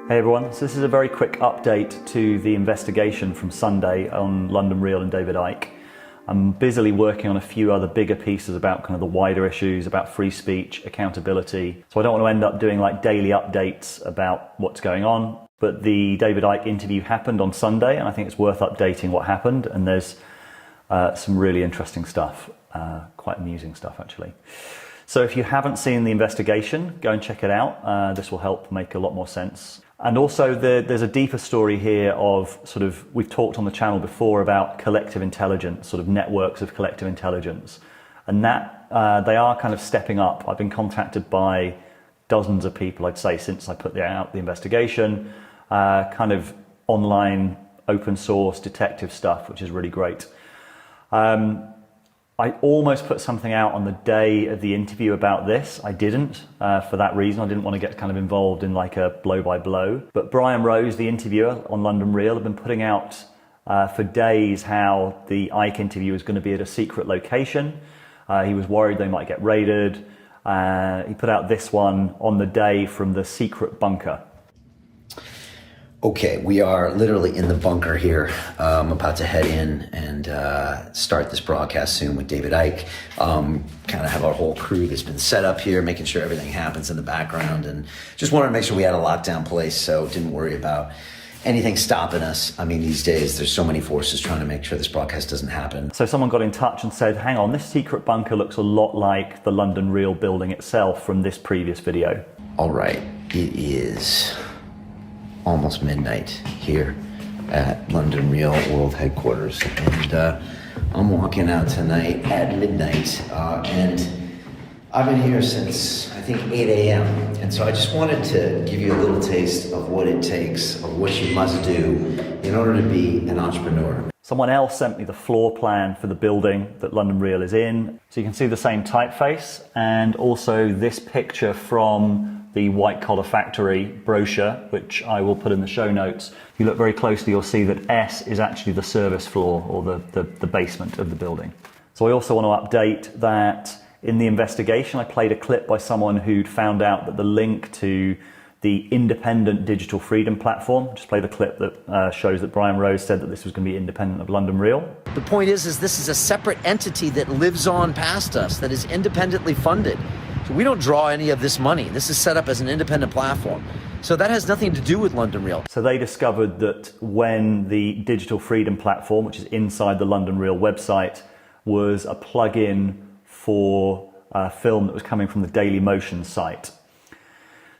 Hey everyone, so this is a very quick update to the investigation from Sunday on London Real and David Icke. I'm busily working on a few other bigger pieces about kind of the wider issues, about free speech, accountability. So I don't want to end up doing like daily updates about what's going on. But the David Icke interview happened on Sunday, and I think it's worth updating what happened. And there's some really interesting stuff, quite amusing stuff actually. So if you haven't seen the investigation, go and check it out. This will help make a lot more sense. And also there's a deeper story here of sort of, we've talked on the channel before about collective intelligence, sort of networks of collective intelligence. And that they are kind of stepping up. I've been contacted by dozens of people, I'd say, since I put out the investigation, kind of online, open source, detective stuff, which is really great. I almost put something out on the day of the interview about this. I didn't, for that reason. I didn't want to get kind of involved in like a blow by blow. But Brian Rose, the interviewer on London Real, have been putting out for days how the Icke interview is going to be at a secret location. He was worried they might get raided. He put out this one on the day from the secret bunker. Okay, we are literally in the bunker here. I'm about to head in and start this broadcast soon with David Icke. Kind of have our whole crew that's been set up here, making sure everything happens in the background, and just wanted to make sure we had a lockdown place, so didn't worry about anything stopping us. I mean, these days there's so many forces trying to make sure this broadcast doesn't happen. So someone got in touch and said, hang on, this secret bunker looks a lot like the London Real building itself from this previous video. All right, it is almost midnight here at London Real World Headquarters, and I'm walking out tonight at midnight, and I've been here since I think 8 a.m. and so I just wanted to give you a little taste of what it takes, of what you must do in order to be an entrepreneur. Someone else sent me the floor plan for the building that London Real is in, so you can see the same typeface, and also this picture from the White Collar Factory brochure, which I will put in the show notes. If you look very closely, you'll see that S is actually the service floor, or the basement of the building. So I also want to update that in the investigation, I played a clip by someone who'd found out that the link to the independent digital freedom platform, just play the clip that shows that Brian Rose said that this was going to be independent of London Real. The point is this is a separate entity that lives on past us, that is independently funded. So we don't draw any of this money. This is set up as an independent platform. So that has nothing to do with London Real. So they discovered that when the digital freedom platform, which is inside the London Real website, was a plug-in for a film that was coming from the Daily Motion site.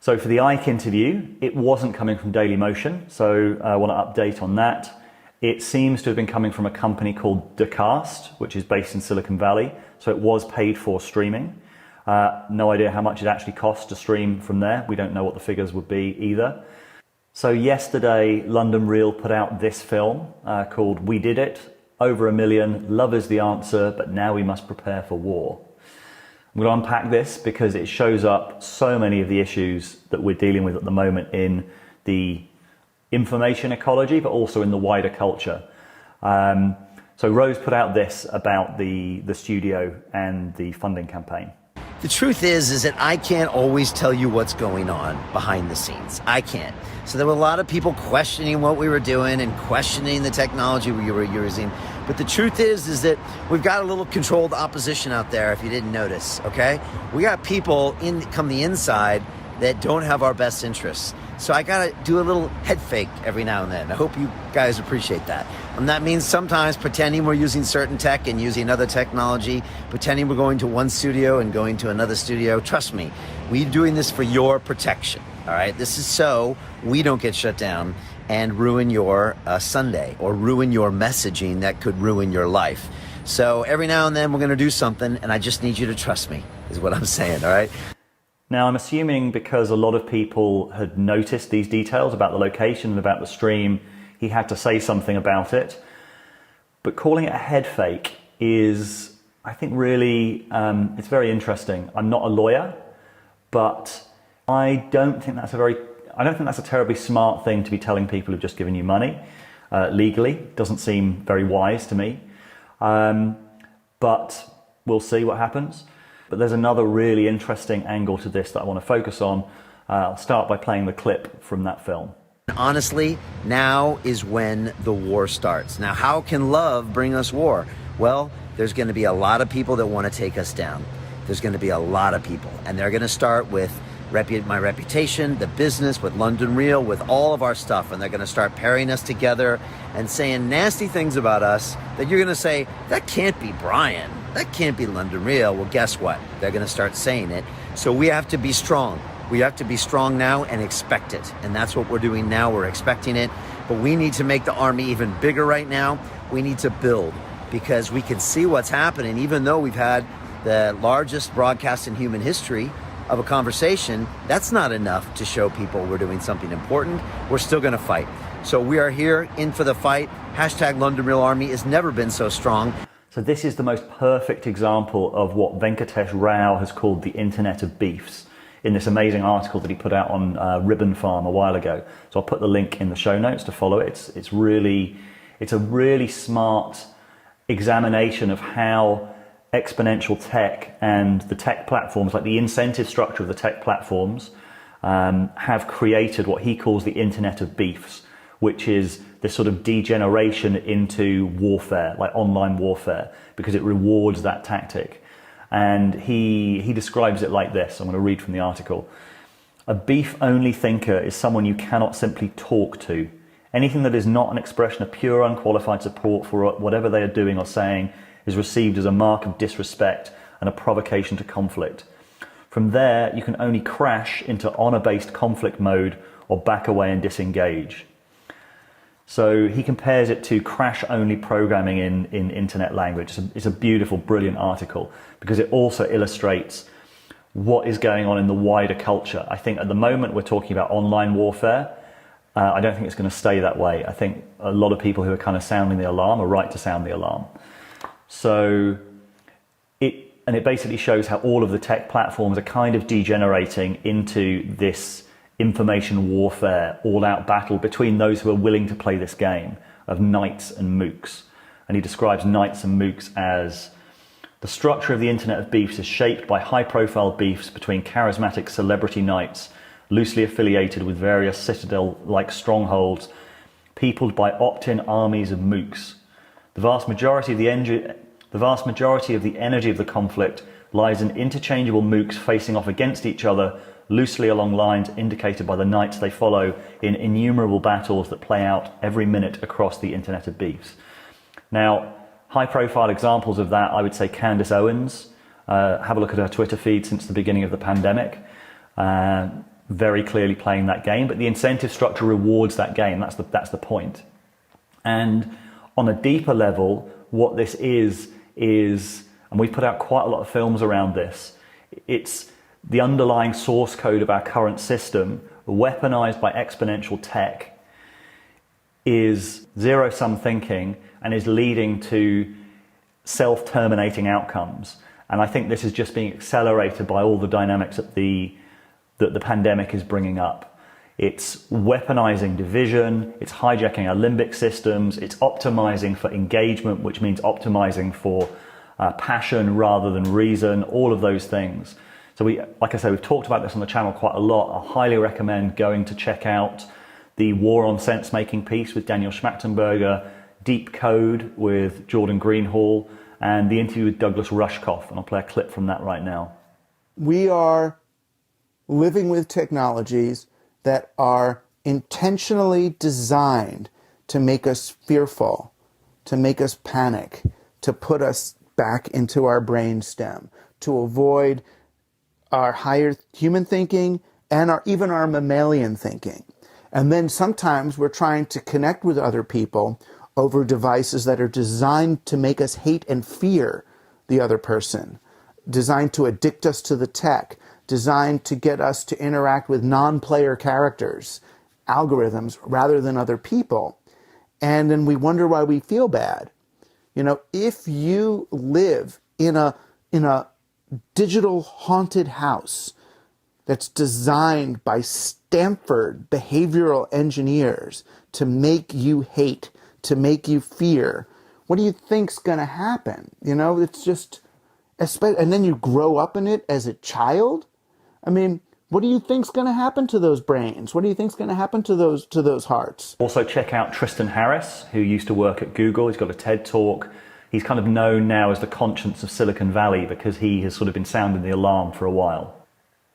So for the Icke interview, it wasn't coming from Daily Motion, so I want to update on that. It seems to have been coming from a company called Decast, which is based in Silicon Valley, so it was paid for streaming. No idea how much it actually costs to stream from there. We don't know what the figures would be either. So yesterday, London Real put out this film called We Did It, over 1 million, love is the answer, but now we must prepare for war. I'm going to unpack this because it shows up so many of the issues that we're dealing with at the moment in the information ecology, but also in the wider culture. So Rose put out this about the studio and the funding campaign. The truth is that I can't always tell you what's going on behind the scenes. I can't. So there were a lot of people questioning what we were doing and questioning the technology we were using. But the truth is that we've got a little controlled opposition out there, if you didn't notice, okay? We got people come the inside that don't have our best interests. So I gotta do a little head fake every now and then. I hope you guys appreciate that. And that means sometimes pretending we're using certain tech and using other technology, pretending we're going to one studio and going to another studio. Trust me, we're doing this for your protection, all right? This is so we don't get shut down and ruin your Sunday or ruin your messaging that could ruin your life. So every now and then we're gonna do something, and I just need you to trust me, is what I'm saying, all right? Now, I'm assuming because a lot of people had noticed these details about the location and about the stream, he had to say something about it. But calling it a head fake is, I think, really, it's very interesting. I'm not a lawyer, but I don't think that's a terribly smart thing to be telling people who've just given you money legally. Doesn't seem very wise to me. But we'll see what happens. But there's another really interesting angle to this that I want to focus on, I'll start by playing the clip from that film. Honestly, now is when the war starts. Now, how can love bring us war? Well, there's going to be a lot of people that want to take us down. There's going to be a lot of people, and they're going to start with my reputation, the business, with London Real, with all of our stuff, and they're going to start pairing us together and saying nasty things about us that you're going to say, that can't be Brian, that can't be London Real. Well, guess what? They're going to start saying it. So we have to be strong. We have to be strong now and expect it. And that's what we're doing now. We're expecting it. But we need to make the army even bigger right now. We need to build, because we can see what's happening. Even though we've had the largest broadcast in human history of a conversation, that's not enough to show people we're doing something important. We're still going to fight. So we are here, in for the fight. Hashtag London Real Army has never been so strong. So this is the most perfect example of what Venkatesh Rao has called the Internet of Beefs in this amazing article that he put out on Ribbon Farm a while ago. So I'll put the link in the show notes to follow it. It's a really smart examination of how exponential tech and the tech platforms, like the incentive structure of the tech platforms, have created what he calls the Internet of Beefs, which is this sort of degeneration into warfare, like online warfare, because it rewards that tactic. And he describes it like this. I'm going to read from the article. A beef-only thinker is someone you cannot simply talk to. Anything that is not an expression of pure, unqualified support for whatever they are doing or saying is received as a mark of disrespect and a provocation to conflict. From there, you can only crash into honor-based conflict mode or back away and disengage. So he compares it to crash-only programming in internet language. It's a beautiful, brilliant article because it also illustrates what is going on in the wider culture. I think at the moment we're talking about online warfare. I don't think it's going to stay that way. I think a lot of people who are kind of sounding the alarm are right to sound the alarm. So it basically shows how all of the tech platforms are kind of degenerating into this information warfare, all-out battle between those who are willing to play this game of knights and mooks. And he describes knights and mooks as the structure of the Internet of Beefs is shaped by high-profile beefs between charismatic celebrity knights, loosely affiliated with various citadel-like strongholds, peopled by opt-in armies of mooks. The vast majority of the energy of the conflict lies in interchangeable mooks facing off against each other, loosely along lines indicated by the knights they follow in innumerable battles that play out every minute across the Internet of Beefs. Now, high-profile examples of that, I would say Candace Owens. Have a look at her Twitter feed since the beginning of the pandemic. Very clearly playing that game, but the incentive structure rewards that game. That's the point. And on a deeper level, what this is, and we've put out quite a lot of films around this, it's the underlying source code of our current system, weaponized by exponential tech, is zero-sum thinking and is leading to self-terminating outcomes. And I think this is just being accelerated by all the dynamics that the pandemic is bringing up. It's weaponizing division, it's hijacking our limbic systems, it's optimizing for engagement, which means optimizing for passion rather than reason, all of those things. So like I said, we've talked about this on the channel quite a lot. I highly recommend going to check out the War on Sense Making piece with Daniel Schmachtenberger, Deep Code with Jordan Greenhall, and the interview with Douglas Rushkoff. And I'll play a clip from that right now. We are living with technologies that are intentionally designed to make us fearful, to make us panic, to put us back into our brain stem, to avoid our higher human thinking and even our mammalian thinking. And then sometimes we're trying to connect with other people over devices that are designed to make us hate and fear the other person, designed to addict us to the tech, designed to get us to interact with non-player characters, algorithms, rather than other people. And then we wonder why we feel bad. You know, if you live in a digital haunted house that's designed by Stanford behavioral engineers to make you hate, to make you fear, what do you think's going to happen? You know, it's just, and then you grow up in it as a child. I mean, What do you think's going to happen to those brains? What do you think's going to happen to those hearts? Also check out Tristan Harris, who used to work at Google. He's got a TED Talk. He's kind of known now as the conscience of Silicon Valley because he has sort of been sounding the alarm for a while.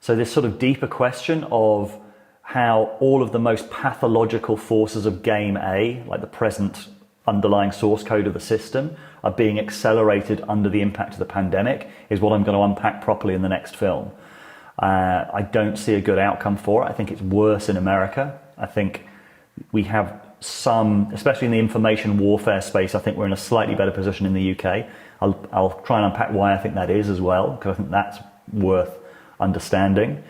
So this sort of deeper question of how all of the most pathological forces of game A, like the present underlying source code of the system, are being accelerated under the impact of the pandemic is what I'm going to unpack properly in the next film. I don't see a good outcome for it. I think it's worse in America. I think we have some, especially in the information warfare space, I think we're in a slightly better position in the UK. I'll try and unpack why I think that is as well, because I think that's worth understanding.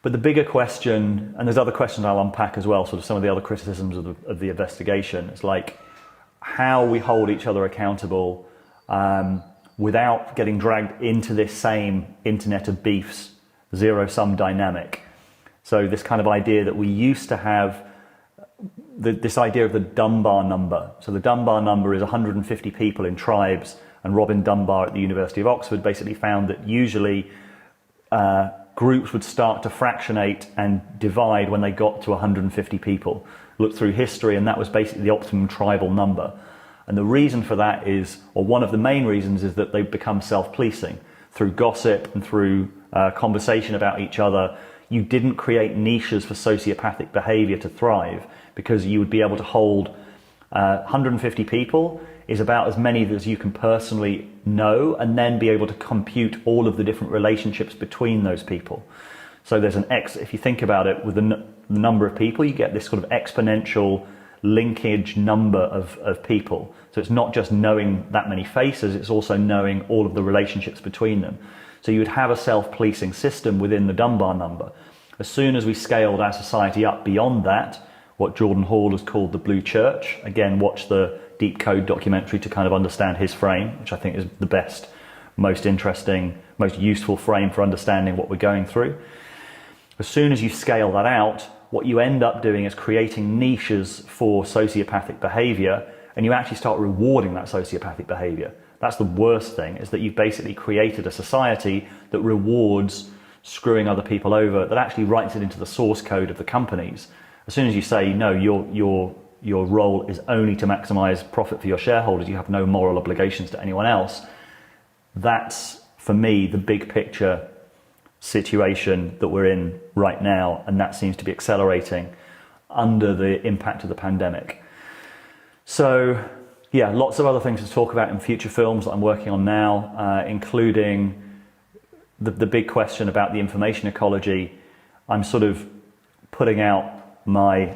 But the bigger question, and there's other questions I'll unpack as well, sort of some of the other criticisms of the investigation, it's like how we hold each other accountable without getting dragged into this same internet of beefs, zero-sum dynamic. So this kind of idea that we used to have, this idea of the Dunbar number. So the Dunbar number is 150 people in tribes, and Robin Dunbar at the University of Oxford basically found that usually groups would start to fractionate and divide when they got to 150 people. Looked through history, and that was basically the optimum tribal number. And the reason for that is, or one of the main reasons, is that they've become self-policing. Through gossip and through conversation about each other, you didn't create niches for sociopathic behavior to thrive, because you would be able to hold 150 people is about as many as you can personally know, and then be able to compute all of the different relationships between those people. So there's if you think about it, with the number of people, you get this sort of exponential linkage number of people. So it's not just knowing that many faces, it's also knowing all of the relationships between them. So you would have a self-policing system within the Dunbar number. As soon as we scaled our society up beyond that, what Jordan Hall has called the Blue Church, again, watch the Deep Code documentary to kind of understand his frame, which I think is the best, most interesting, most useful frame for understanding what we're going through. As soon as you scale that out, what you end up doing is creating niches for sociopathic behavior, and you actually start rewarding that sociopathic behavior. That's the worst thing, is that you've basically created a society that rewards screwing other people over, that actually writes it into the source code of the companies. As soon as you say, no, your role is only to maximize profit for your shareholders, you have no moral obligations to anyone else, that's, for me, the big picture situation that we're in right now, and that seems to be accelerating under the impact of the pandemic. So yeah, lots of other things to talk about in future films that I'm working on now, including the big question about the information ecology. I'm sort of putting out my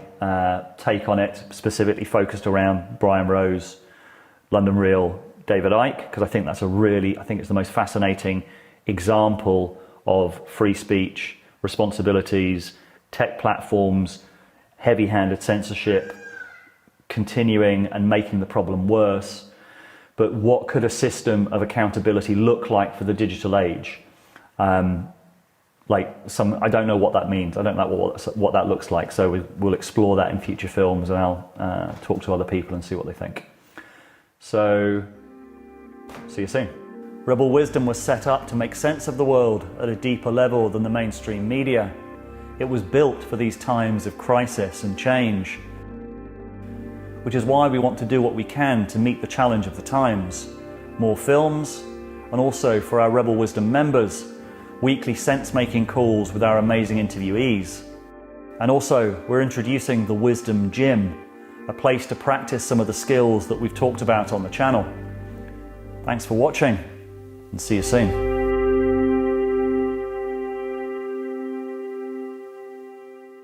take on it, specifically focused around Brian Rose, London Real, David Icke, because I think that's I think it's the most fascinating example of free speech, responsibilities, tech platforms, heavy-handed censorship, continuing and making the problem worse. But what could a system of accountability look like for the digital age? I don't know what that means. I don't know what that looks like. So we'll explore that in future films, and I'll talk to other people and see what they think. So, see you soon. Rebel Wisdom was set up to make sense of the world at a deeper level than the mainstream media. It was built for these times of crisis and change, which is why we want to do what we can to meet the challenge of the times. More films, and also for our Rebel Wisdom members, weekly sense-making calls with our amazing interviewees. And also, we're introducing the Wisdom Gym, a place to practice some of the skills that we've talked about on the channel. Thanks for watching, and see you soon.